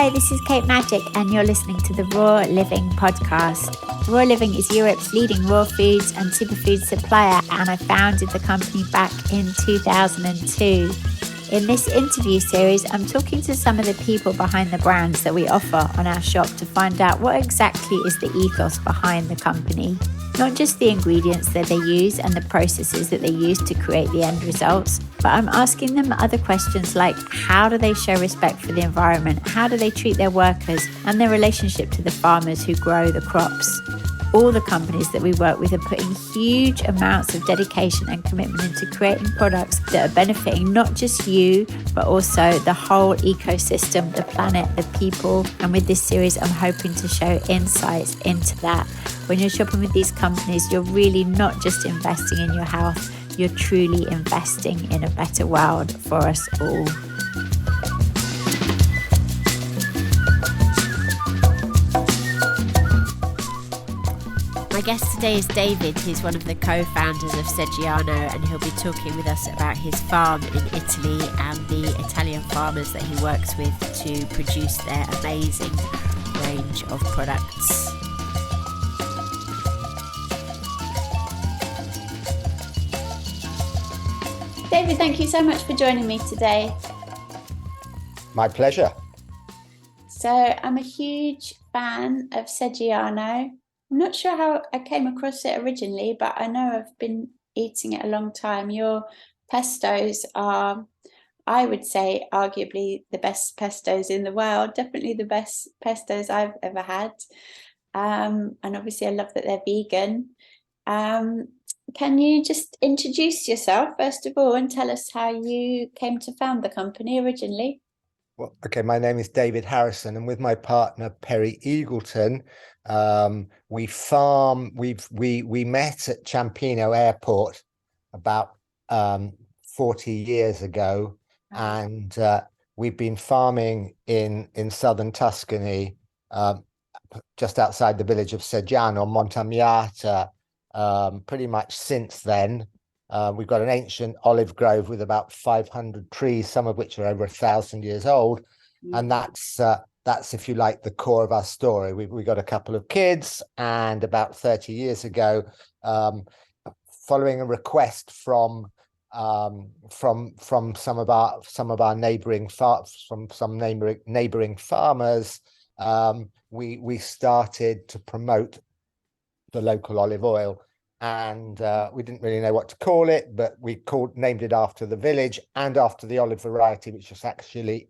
Hi, this is Kate Magic, and you're listening to the Raw Living podcast. Raw Living is Europe's leading raw foods and superfood supplier, and I founded the company back in 2002. In this interview series, I'm talking to some of the people behind the brands that we offer on our shop to find out what exactly is the ethos behind the company. Not just the ingredients that they use and the processes that they use to create the end results, but I'm asking them other questions like how do they show respect for the environment? How do they treat their workers and their relationship to the farmers who grow the crops? All the companies that we work with are putting huge amounts of dedication and commitment into creating products that are benefiting not just you, but also the whole ecosystem, the planet, the people. And with this series, I'm hoping to show insights into that. When you're shopping with these companies, you're really not just investing in your health, you're truly investing in a better world for us all. My guest today is David. He's one of the co-founders of Seggiano, and he'll be talking with us about his farm in Italy and the Italian farmers that he works with to produce their amazing range of products. David, thank you so much for joining me today. My pleasure. So I'm a huge fan of Seggiano. I'm not sure how I came across it originally, but I know I've been eating it a long time. Your pestos are, I would say, arguably the best pestos in the world, definitely the best pestos I've ever had. And obviously I love that they're vegan. Can you just introduce yourself, first of all, and tell us how you came to found the company originally? Well, okay, my name is David Harrison, and with my partner Perry Eagleton, we met at Ciampino Airport about 40 years ago, and we've been farming in southern Tuscany, just outside the village of Seggiano, Montamiata, pretty much since then. We've got an ancient olive grove with about 500 trees, some of which are over 1,000 years old. And that's, if you like, the core of our story. We got a couple of kids, and about 30 years ago, following a request from some of our neighboring farmers, we started to promote the local olive oil. And we didn't really know what to call it, but we named it after the village and after the olive variety, which is actually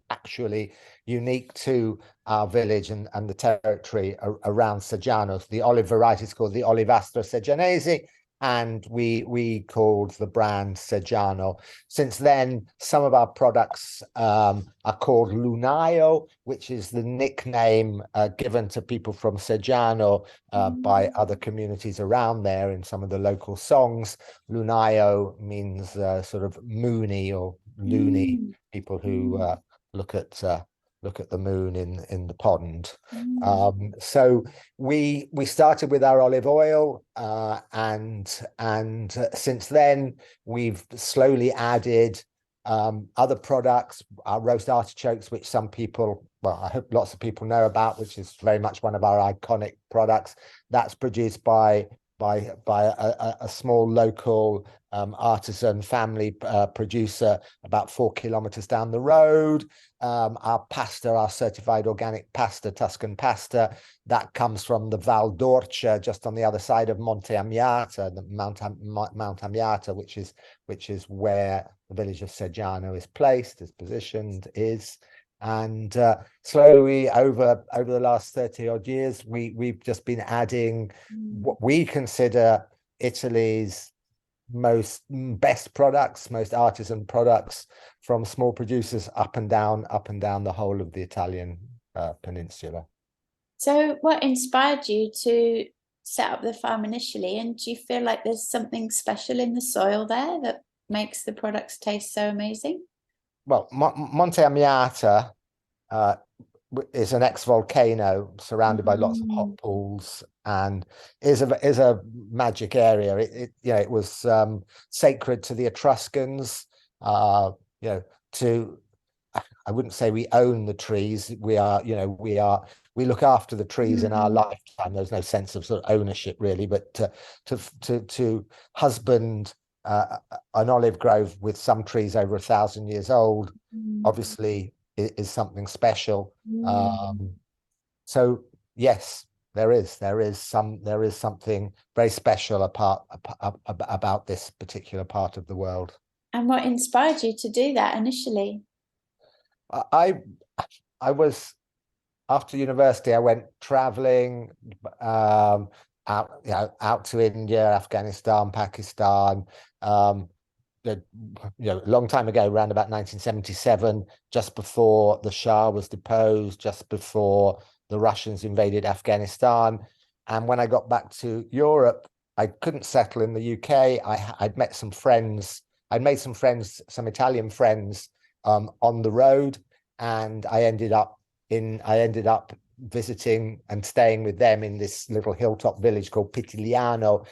unique to our village and the territory around Seggiano. So the olive variety is called the Olivastro Seggianese, and we called the brand Seggiano. Since then, some of our products are called Lunaio, which is the nickname given to people from Seggiano by other communities around there in some of the local songs. Lunaio means sort of moony or loony, people who look at the moon in the pond. So we started with our olive oil, and since then we've slowly added other products. Our roast artichokes, which some people, well, I hope lots of people know about, which is very much one of our iconic products. That's produced by a small local artisan family producer about 4 kilometers down the road. Our pasta, our certified organic pasta, Tuscan pasta, that comes from the Val d'Orcia, just on the other side of Monte Amiata, the Mount Amiata, which is where the village of Seggiano is placed, is positioned, and slowly over the last 30 odd years, we've just been adding what we consider Italy's best products, most artisan products from small producers up and down the whole of the Italian peninsula. So what inspired you to set up the farm initially, and do you feel like there's something special in the soil there that makes the products taste so amazing? Well, Monte Amiata is an ex-volcano surrounded by lots of hot pools, and is a magic area. It was sacred to the Etruscans, to I wouldn't say we own the trees. We are, we look after the trees in our lifetime. There's no sense of sort of ownership really, but to husband an olive grove with some trees over 1,000 years old, obviously is something special. So yes, there is something very special about this particular part of the world. And what inspired you to do that initially? I was, after university, I went traveling out to India, Afghanistan, Pakistan. A long time ago, around about 1977, just before the Shah was deposed, just before the Russians invaded Afghanistan. And when I got back to Europe, I couldn't settle in the UK. I'd met some friends. I'd made some friends, some Italian friends, on the road, and I ended up visiting and staying with them in this little hilltop village called Pitigliano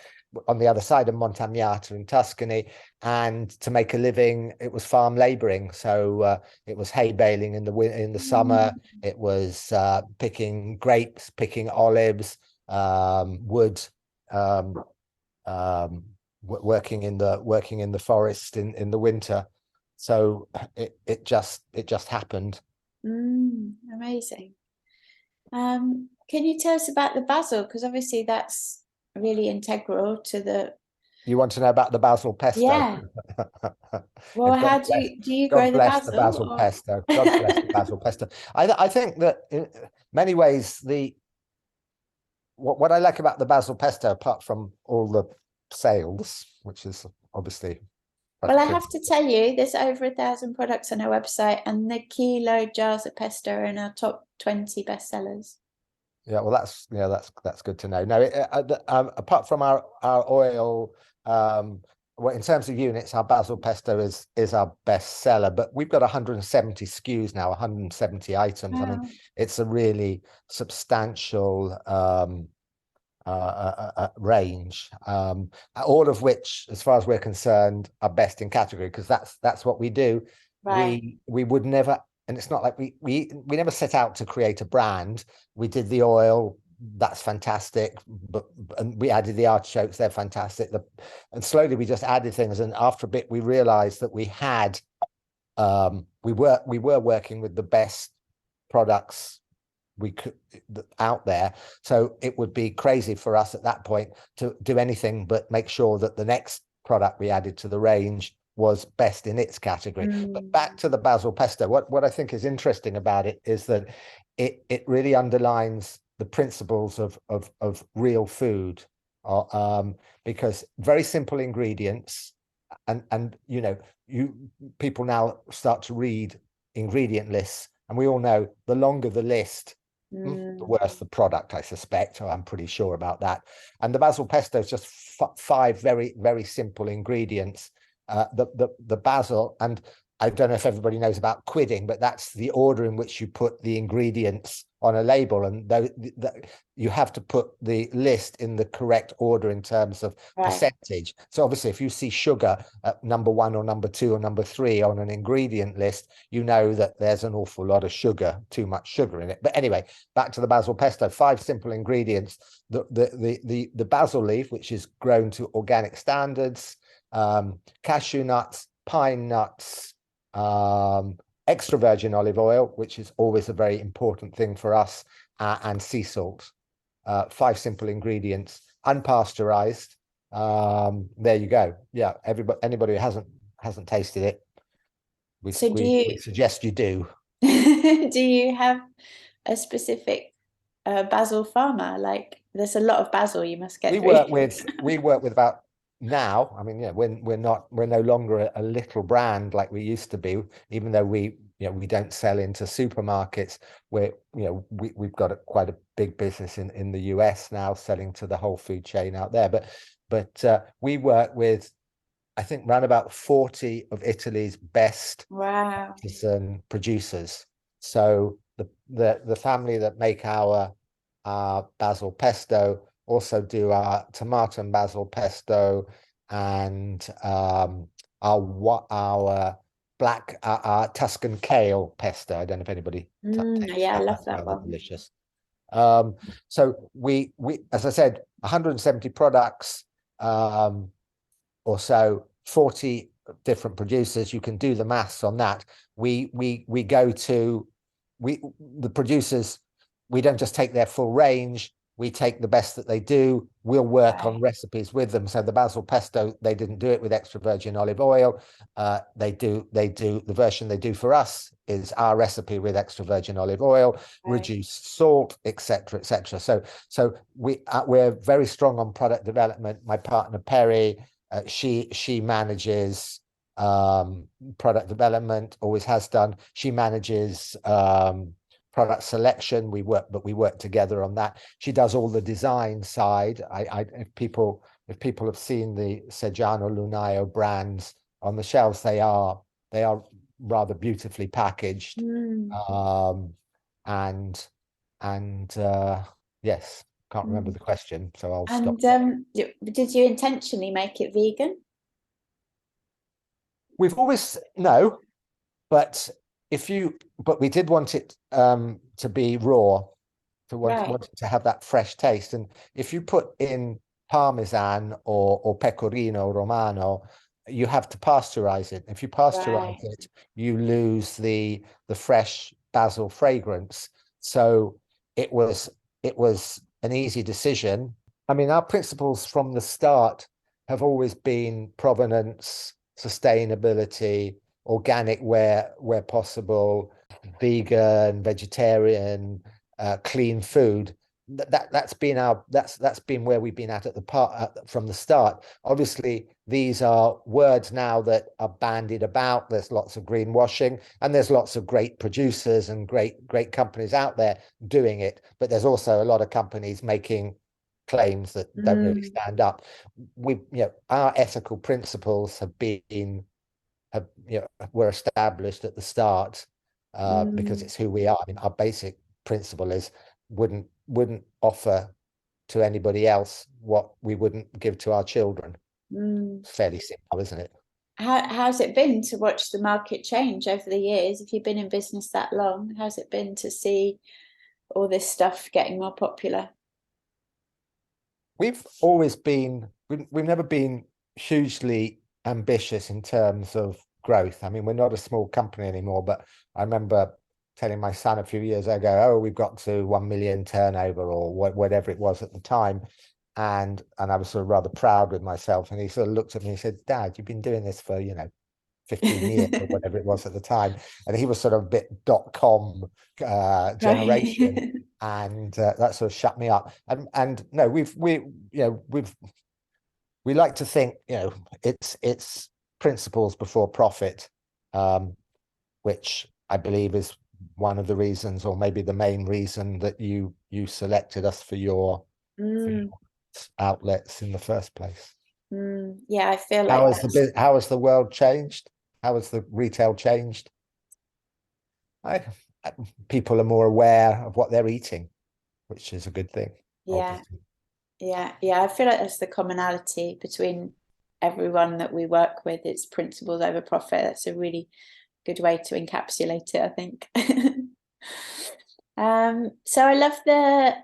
on the other side of Montagnata in Tuscany. And to make a living, it was farm laboring. So it was hay baling in the summer. It was picking grapes, picking olives, wood, working in the forest in the winter. So it just happened. Amazing. Can you tell us about the basil? Because obviously that's really integral to the. You want to know about the basil pesto? Yeah. Well, how do you grow the basil? God bless the basil pesto. God bless the basil pesto. I think that in many ways what I like about the basil pesto, apart from all the sales, which is obviously. Well, I have to tell you, there's over 1,000 products on our website, and the kilo jars of pesto are in our top 20 bestsellers. Yeah, well, that's good to know. No, apart from our oil, well, in terms of units, our basil pesto is our best seller, but we've got 170 SKUs now, 170 items. Wow. I mean, it's a really substantial range, all of which, as far as we're concerned, are best in category, because that's what we do. Right. We would never, and it's not like we never set out to create a brand. We did the oil, that's fantastic, and we added the artichokes, they're fantastic. And slowly we just added things, and after a bit we realized that we had we were working with the best products we could out there. So it would be crazy for us at that point to do anything but make sure that the next product we added to the range was best in its category. But back to the basil pesto, what I think is interesting about it is that it really underlines the principles of real food, because very simple ingredients, and people now start to read ingredient lists, and we all know the longer the list, the worse the product, I suspect, or I'm pretty sure about that. And the basil pesto is just 5 very, very simple ingredients. The basil, and I don't know if everybody knows about quidding, but that's the order in which you put the ingredients on a label, and you have to put the list in the correct order in terms of percentage. So obviously, if you see sugar at number 1 or number 2 or number 3 on an ingredient list, you know that there's an awful lot of sugar, too much sugar in it. But anyway, back to the basil pesto, 5 simple ingredients: the basil leaf, which is grown to organic standards, cashew nuts, pine nuts, extra virgin olive oil, which is always a very important thing for us, and sea salt. 5 simple ingredients, unpasteurized. There you go. Yeah, anybody who hasn't tasted it, we suggest you do. Do you have a specific basil farmer? Like, there's a lot of basil you must get. We work with about. Now, I mean, we're no longer a little brand like we used to be, even though we don't sell into supermarkets. We've got quite a big business in the US now, selling to the whole food chain out there. But we work with, I think, around about 40 of Italy's best artisan producers. So the family that make our basil pesto also do our tomato and basil pesto, and our black Tuscan kale pesto. I don't know if anybody tastes Yeah, I that. love That's that rather one. delicious. So we, as I said, 170 products, or so, 40 different producers. You can do the maths on that. We go to the producers. We don't just take their full range. We take the best that they do. We'll work on recipes with them. So the basil pesto, they didn't do it with extra virgin olive oil. They do the version they do for us is our recipe with extra virgin olive oil, reduced salt, etc., etc. So we're very strong on product development. My partner Perry, she manages product development, always has done. She manages product selection. We work together on that. She does all the design side. If people have seen the Seggiano Lunaio brands on the shelves, they are rather beautifully packaged. Yes, can't remember the question, so I'll stop. Did you intentionally make it vegan? We've always but we did want it to be raw, want it to have that fresh taste. And if you put in Parmesan or Pecorino Romano, you have to pasteurize it. If you pasteurize it, you lose the fresh basil fragrance. So it was an easy decision. I mean, our principles from the start have always been provenance, sustainability, organic where possible, vegan, vegetarian, clean food. That's been where we've been at the part from the start. Obviously, these are words now that are bandied about. There's lots of greenwashing, and there's lots of great producers and great companies out there doing it. But there's also a lot of companies making claims that don't really stand up. Our ethical principles were established at the start because it's who we are. I mean, our basic principle is wouldn't offer to anybody else what we wouldn't give to our children. It's fairly simple, isn't it? How's it been to watch the market change over the years? If you've been in business that long, how's it been to see all this stuff getting more popular? We've never been hugely ambitious in terms of growth. I mean, we're not a small company anymore, but I remember telling my son a few years ago, oh, we've got to 1 million turnover or whatever it was at the time. And I was sort of rather proud with myself. And he sort of looked at me and said, Dad, you've been doing this for, 15 years or whatever it was at the time. And he was sort of a bit .com generation. And that sort of shut me up. And no, we like to think, it's principles before profit, which I believe is one of the reasons, or maybe the main reason, that you selected us for your outlets in the first place. Yeah, I feel like how has the world changed? How has the retail changed? People are more aware of what they're eating, which is a good thing. Yeah. I feel like that's the commonality between everyone that we work with. It's principles over profit. That's a really good way to encapsulate it, I think. So I love the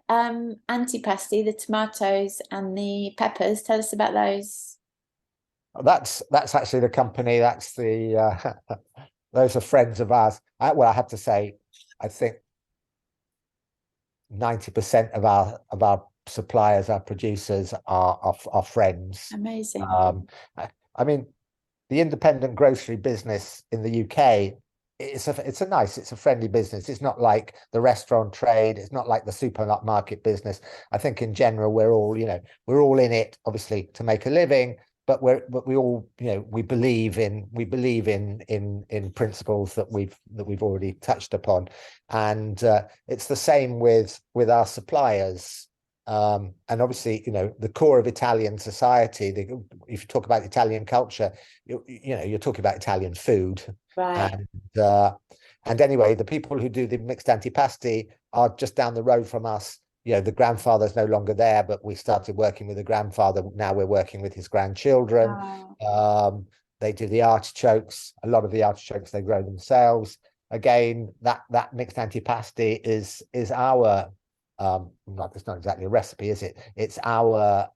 antipasti, the tomatoes and the peppers. Tell us about those. That's actually the company. That's the those are friends of ours. I have to say, I think 90% of our suppliers, our producers are friends. Amazing. I mean, the independent grocery business in the UK, it's a friendly business. It's not like the restaurant trade. It's not like the supermarket business. I think in general we're all in it obviously to make a living, but we all we believe in principles that we've already touched upon, and it's the same with our suppliers. And obviously, the core of Italian society, if you talk about Italian culture, you're talking about Italian food. Right. And anyway, the people who do the mixed antipasti are just down the road from us. The grandfather's no longer there, but we started working with the grandfather. Now we're working with his grandchildren. Oh. They do the artichokes. A lot of the artichokes they grow themselves. Again, that mixed antipasti is our it's not exactly a recipe, is it? It's our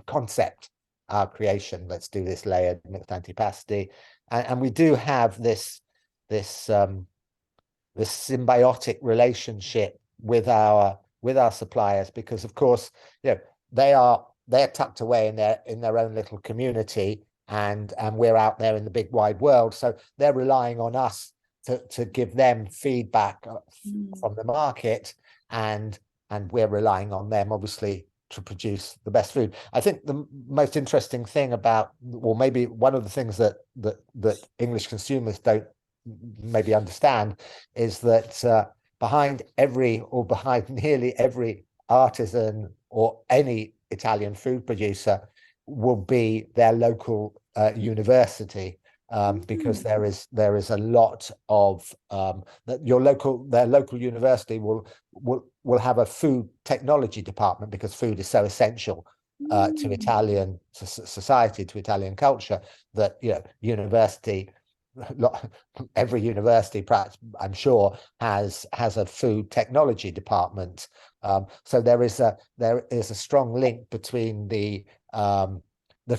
concept, our creation. Let's do this layered mixed antipasti, and we do have this symbiotic relationship with our suppliers, because of course, you know, they're tucked away in their own little community, and we're out there in the big wide world, so they're relying on us to give them feedback from the market, and we're relying on them obviously to produce the best food. I think the most interesting thing about, or maybe one of the things that English consumers don't maybe understand, is that behind nearly every artisan or any Italian food producer will be their local university, because there is a lot of that their local university will have a food technology department, because food is so essential to Italian society, to Italian culture, that, you know, every university, perhaps, I'm sure, has a food technology department. So there is a strong link between the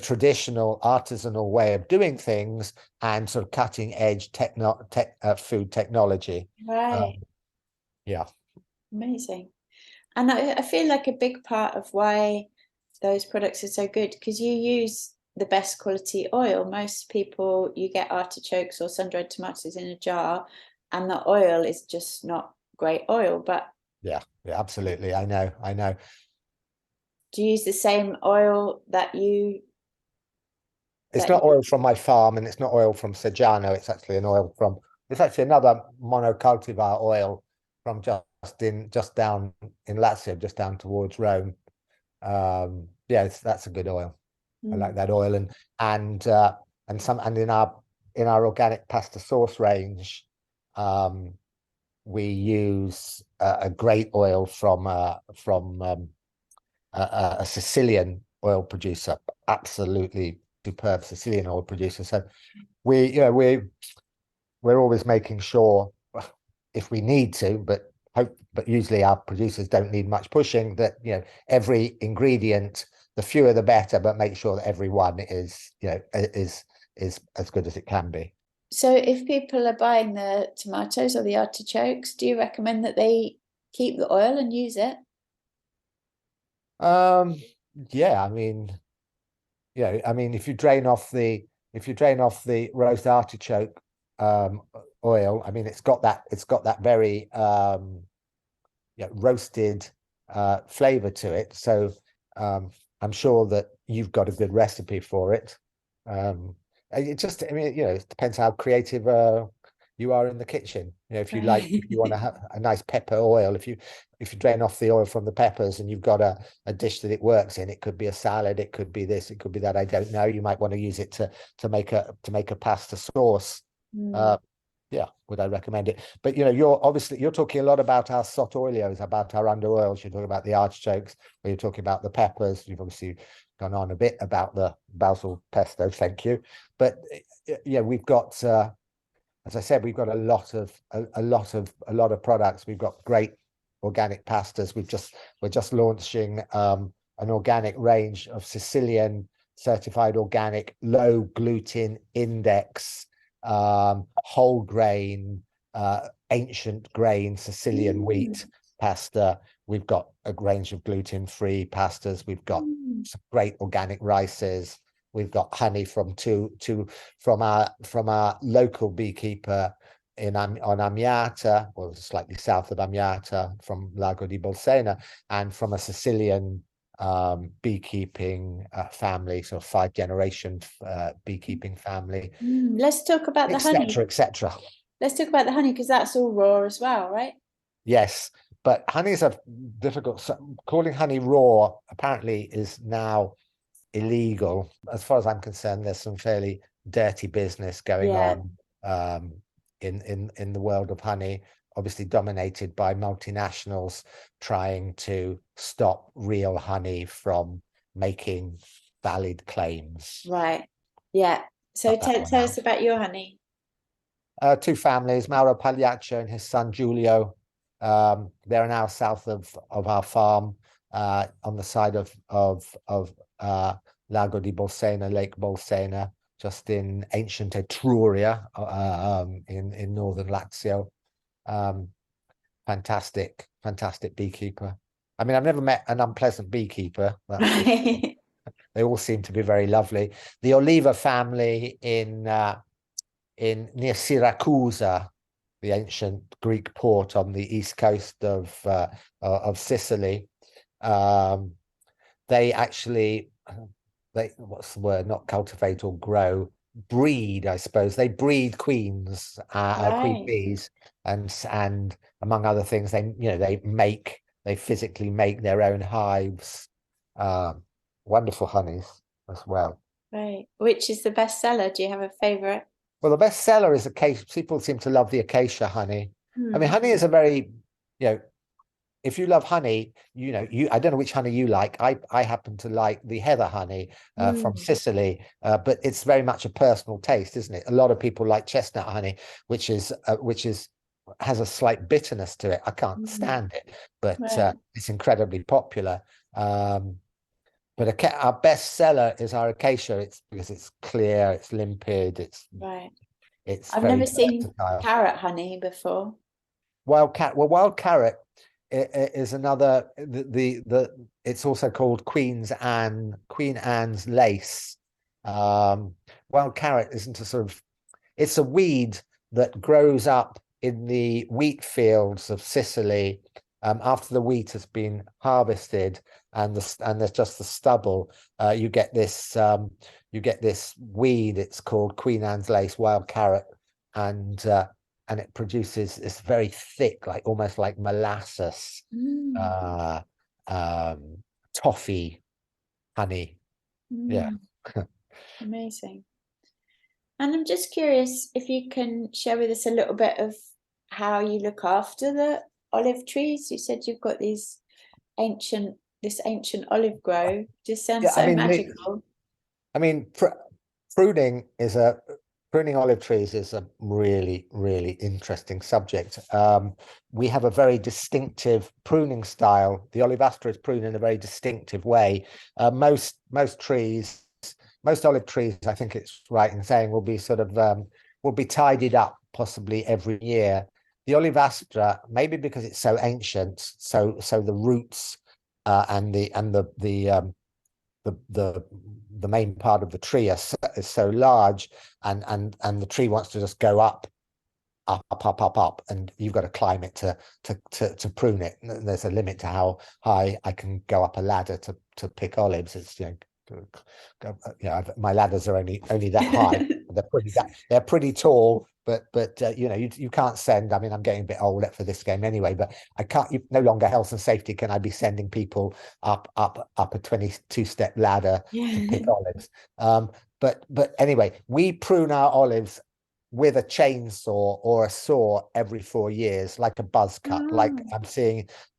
traditional artisanal way of doing things and sort of cutting edge food technology. Right. Yeah. Amazing. And I feel like a big part of why those products are so good, because you use the best quality oil. Most people, you get artichokes or sun-dried tomatoes in a jar, and the oil is just not great oil. But yeah, absolutely. I know. Do you use the same oil that you? It's not oil from my farm, and it's not oil from Seggiano. It's actually it's actually another monocultivar oil from just down in Lazio, just down towards Rome. Yeah, that's a good oil. I like that oil, and in our organic pasta sauce range, we use a great oil from a Sicilian oil producer, absolutely superb Sicilian oil producer. So we're always making sure, if we need to, but usually our producers don't need much pushing, that, you know, every ingredient, the fewer the better, but make sure that every one is, you know, is as good as it can be. So if people are buying the tomatoes or the artichokes, do you recommend that they keep the oil and use it? Yeah, I mean, if you drain off the roast artichoke oil, I mean, it's got that very roasted flavor to it. So I'm sure that you've got a good recipe for it. It depends how creative you are in the kitchen. You know, if you want to have a nice pepper oil, if you drain off the oil from the peppers and you've got a dish that it works in, it could be a salad, it could be this, it could be that, I don't know. You might want to use it to make a pasta sauce. Yeah, would I recommend it? But, you know, you're talking a lot about our sotto olios, about our under oils. You're talking about the artichokes, or you're talking about the peppers. You've obviously gone on a bit about the basil pesto. Thank you. But yeah, we've got, as I said, we've got a lot of products. We've got great organic pastas. We're just launching an organic range of Sicilian certified organic, low gluten index, whole grain, ancient grain Sicilian wheat pasta. We've got a range of gluten-free pastas. We've got some great organic rices. We've got honey from our local beekeeper on Amiata, or slightly south of Amiata, from Lago di Bolsena, and from a Sicilian beekeeping family, so 5-generation beekeeping family. Let's talk about the honey. Etc. Let's talk about the honey, because that's all raw as well, right? Yes, but honey's a difficult. Calling honey raw apparently is now illegal. As far as I'm concerned, there's some fairly dirty business going on in the world of honey, obviously dominated by multinationals trying to stop real honey from making valid claims. Right. Yeah. So cut that one tell out. us about your honey. Two families, Mauro Pagliaccio and his son Giulio. They're now south of our farm, on the side of Lago di Bolsena, Lake Bolsena, just in ancient Etruria, in northern Lazio. Fantastic beekeeper. I mean, I've never met an unpleasant beekeeper, that's for sure. They all seem to be very lovely. The Oliva family in near Siracusa, the ancient Greek port on the east coast of Sicily. They actually, what's the word? Not cultivate or grow, breed, I suppose. They breed queens, queen Right. bees, and among other things, they physically make their own hives. Wonderful honeys as well. Right. Which is the best seller? Do you have a favorite? Well, the best seller is acacia. People seem to love the acacia honey. I mean, Hmm. honey is a very, if you love honey, I don't know which honey you like. I happen to like the heather honey from Sicily, but it's very much a personal taste, isn't it? A lot of people like chestnut honey, which has a slight bitterness to it. I can't stand it, but Right. it's incredibly popular. But our best seller is our acacia. It's because it's clear, it's limpid, Right. it's I've very never seen versatile. carrot honey before. Wild carrot is another. It's also called Queen Anne's lace. Wild carrot isn't a sort of. It's a weed that grows up in the wheat fields of Sicily, after the wheat has been harvested, and there's just the stubble. You get this weed. It's called Queen Anne's lace, wild carrot, and it produces this very thick, like almost like molasses, uh, um, toffee honey. Yeah. Amazing. And I'm just curious if you can share with us a little bit of how you look after the olive trees. You said you've got this ancient olive grove. Just sounds Yeah, so magical. I mean, pruning is a pruning olive trees is a really, really interesting subject. We have a very distinctive pruning style. The olivastra is pruned in a very distinctive way. Most trees, most olive trees, I think it's right in saying, will be tidied up possibly every year. The olivastra, maybe because it's so ancient, so the roots and the main part of the tree is so large, and the tree wants to just go up, and you've got to climb it to prune it. There's a limit to how high I can go up a ladder to pick olives. It's my ladders are only that high. They're pretty tall, but you can't send. I mean, I'm getting a bit older for this game anyway, but I can't. No longer health and safety can I be sending people up a 22-step ladder to pick olives. But anyway, we prune our olives with a chainsaw or a saw every 4 years, like a buzz cut. Like Oh,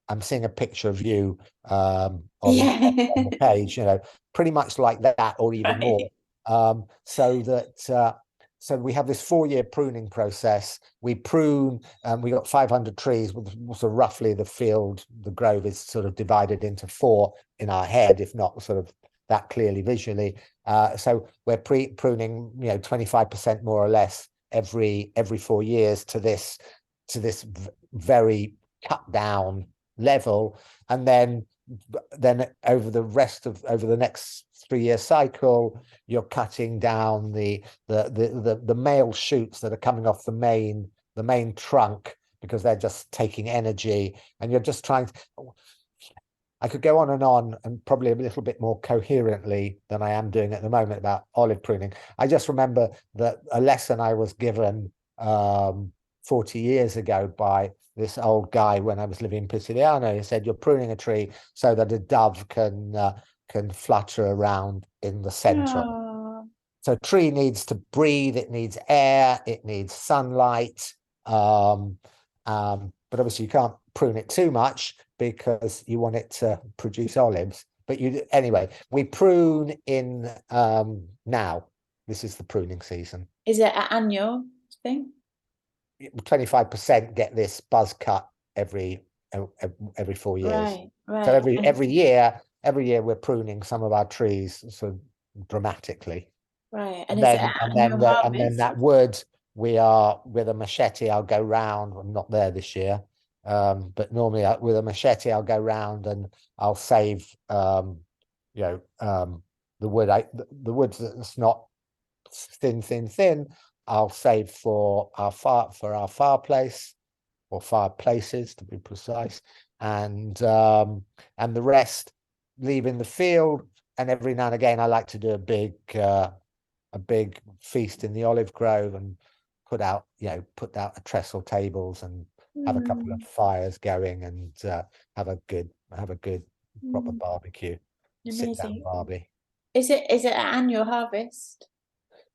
I'm seeing a picture of you on the yeah. page, pretty much like that, or even more. Right. So we have this 4-year pruning process. We prune, we got 500 trees, so roughly the grove is sort of divided into 4 in our head, if not sort of that clearly visually. So we're pruning, 25% more or less every 4 years to this very cut down level, and then over the next 3-year cycle, you're cutting down the male shoots that are coming off the main trunk, because they're just taking energy, and you're just trying to. I could go on and probably a little bit more coherently than I am doing at the moment about olive pruning. I just remember that a lesson I was given 40 years ago by this old guy when I was living in Piscigliano. He said, "You're pruning a tree so that a dove can flutter around in the center." Oh, So a tree needs to breathe, it needs air, it needs sunlight. But obviously you can't prune it too much because you want it to produce olives. But anyway, we prune in now. this is the pruning season. Is it an annual thing? 25% get this buzz cut every 4 years. Right. So every year we're pruning some of our trees so dramatically. Right. And is it then an annual harvest? that wood, we are with a machete. I'll go round. I'm not there this year, but normally with a machete I'll go round and I'll save the wood. The wood that's not thin. I'll save for our fireplace, or fireplaces to be precise, and the rest leave in the field. And every now and again I like to do a big feast in the olive grove and put out a trestle tables and have a couple of fires going and have a good proper barbecue. Amazing. Sit down barbie. Is it an annual harvest?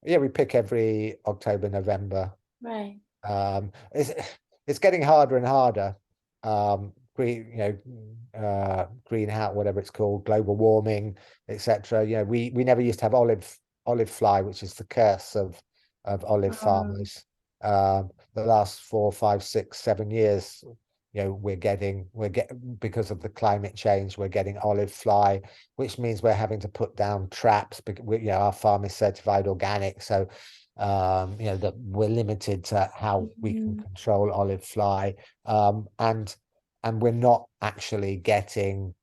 Yeah, we pick every October, November. Right. It's getting harder and harder. Greenhouse, whatever it's called, global warming, etc. We never used to have olive fly, which is the curse of olive farmers. The last 4, 5, 6, 7 years, we're getting because of the climate change, we're getting olive fly, which means we're having to put down traps because our farm is certified organic, so that we're limited to how we can control olive fly, and we're not actually getting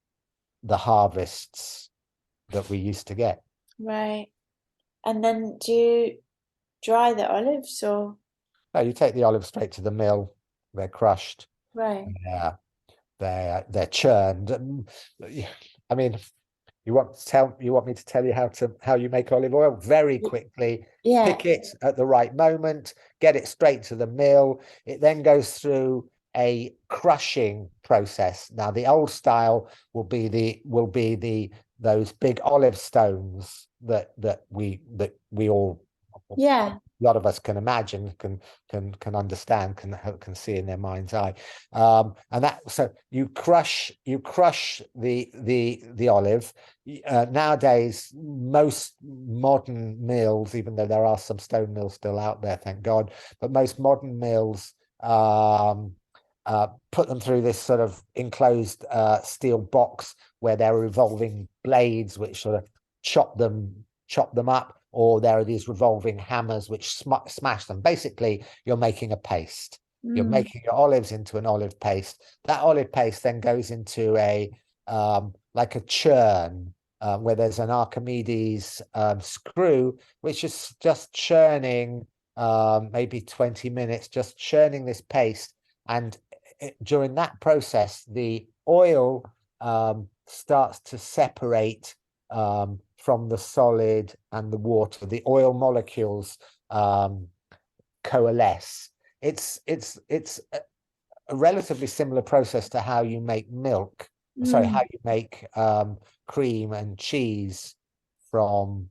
the harvests that we used to get. Right. And then do you dry the olives, or? No, you take the olives straight to the mill. They're crushed. Right. Yeah, they're churned. I mean, you want me to tell you how you make olive oil very quickly? Yeah. Pick it at the right moment, get it straight to the mill. It then goes through a crushing process. Now, the old style will be those big olive stones that we all, yeah, a lot of us can imagine, can understand, can see in their mind's eye, and that, so you crush the olive. Nowadays, most modern mills, even though there are some stone mills still out there, thank God, but most modern mills put them through this sort of enclosed steel box where there are revolving blades which sort of chop them up, or there are these revolving hammers which smash them. Basically, you're making a paste. You're making your olives into an olive paste. That olive paste then goes into a like a churn where there's an Archimedes screw, which is just churning maybe 20 minutes, just churning this paste. And during that process, the oil starts to separate from the solid and the water. The oil molecules coalesce. It's a relatively similar process to how you make milk. Sorry, how you make cream and cheese from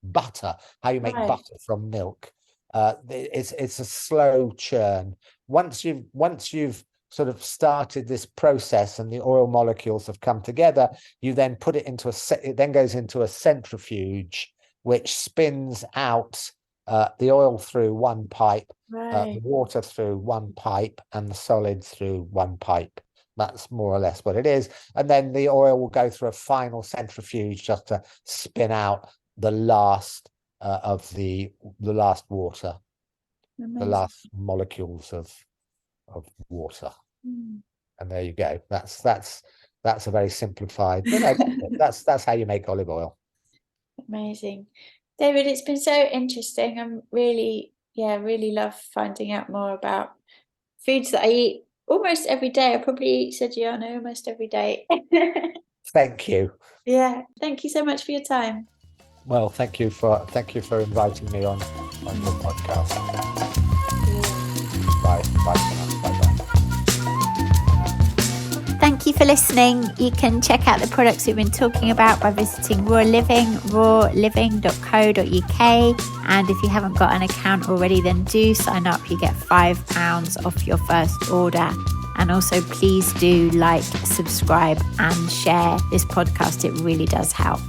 butter. How you make butter from milk. It's a slow churn. Once you've sort of started this process and the oil molecules have come together, you then put it into it then goes into a centrifuge, which spins out the oil through one pipe, the water through one pipe, and the solid through one pipe. That's more or less what it is. And then the oil will go through a final centrifuge just to spin out the last of the last water. Amazing. The last molecules of water. And there you go. That's a very simplified, but that's how you make olive oil. Amazing. David, it's been so interesting. I'm really love finding out more about foods that I eat almost every day. I probably eat Seggiano almost every day. Thank you. Yeah, thank you so much for your time. Well, thank you for inviting me on your podcast. Bye for now. Bye. Thank you for listening. You can check out the products we've been talking about by visiting Raw Living, rawliving.co.uk. And if you haven't got an account already, then do sign up. You get £5 off your first order. And also, please do like, subscribe and share this podcast. It really does help.